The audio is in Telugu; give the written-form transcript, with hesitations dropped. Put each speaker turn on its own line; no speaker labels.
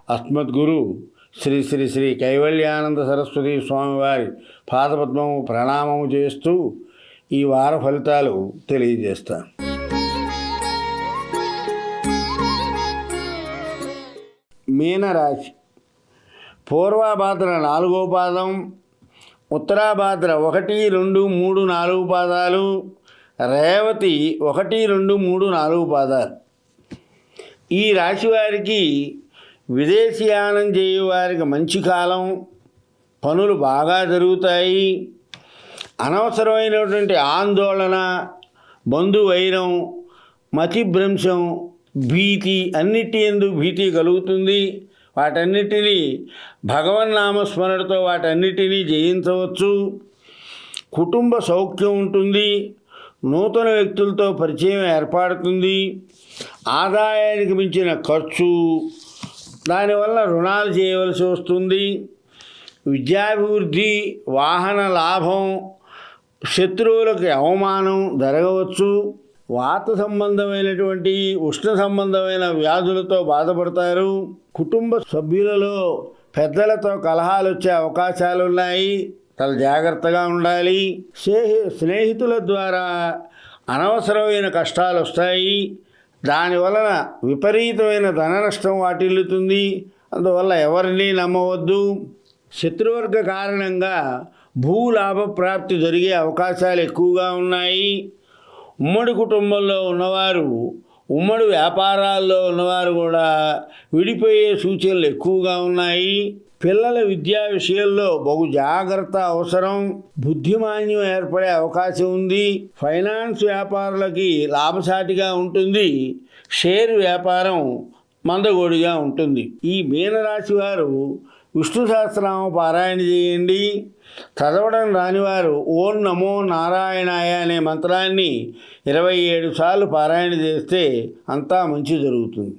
అస్మద్గురు శ్రీ శ్రీ శ్రీ కైవల్యానంద సరస్వతి స్వామివారి పాదపద్మము ప్రణామము చేస్తూ ఈ వార ఫలితాలు తెలియజేస్తాను. మీనరాశి. పూర్వాభాద్ర 4వ పాదం, ఉత్తరాభాద్ర 1, 2, 3, 4 పాదాలు, రేవతి 1, 2, 3, 4 పాదాలు. ఈ రాశి వారికి విదేశీయానం చేయవారికి మంచి కాలం, పనులు బాగా జరుగుతాయి. అనవసరమైనటువంటి ఆందోళన, బంధువైరం, మతిభ్రంశం, భీతి అన్నిటి యందు భీతి కలుగుతుంది. వాటన్నిటినీ భగవన్నామస్మరణతో వాటన్నిటినీ జయించవచ్చు. కుటుంబ సౌఖ్యం ఉంటుంది. నూతన వ్యక్తులతో పరిచయం ఏర్పడుతుంది. ఆదాయానికి మించిన ఖర్చు, దానివల్ల రుణాలు చేయవలసి వస్తుంది. విద్యాభివృద్ధి, వాహన లాభం, శత్రువులకు అవమానం జరగవచ్చు. వాత సంబంధమైనటువంటి, ఉష్ణ సంబంధమైన వ్యాధులతో బాధపడతారు. కుటుంబ సభ్యులలో పెద్దలతో కలహాలు వచ్చే అవకాశాలు ఉన్నాయి. చాలా జాగ్రత్తగా ఉండాలి. స్నేహితుల ద్వారా అనవసరమైన కష్టాలు వస్తాయి. దానివలన విపరీతమైన ధన నష్టం వాటిల్లుతుంది. అందువల్ల ఎవరిని నమ్మవద్దు. శత్రువర్గ కారణంగా భూలాభ ప్రాప్తి జరిగే అవకాశాలు ఎక్కువగా ఉన్నాయి. ఉమ్మడి కుటుంబంలో ఉన్నవారు, ఉమ్మడి వ్యాపారాల్లో ఉన్నవారు కూడా విడిపోయే సూచనలు ఎక్కువగా ఉన్నాయి. పిల్లల విద్యా విషయంలో బహు జాగ్రత్త అవసరం. బుద్ధిమాన్యం ఏర్పడే అవకాశం ఉంది. ఫైనాన్స్ వ్యాపారులకి లాభసాటిగా ఉంటుంది. షేర్ వ్యాపారం మందగోడిగా ఉంటుంది. ఈ మీనరాశి వారు విష్ణు సహస్రనామ పారాయణ చేయండి. చదవడం రానివారు ఓం నమో నారాయణాయ అనే మంత్రాన్ని 27 సార్లు పారాయణ చేస్తే అంతా మంచి జరుగుతుంది.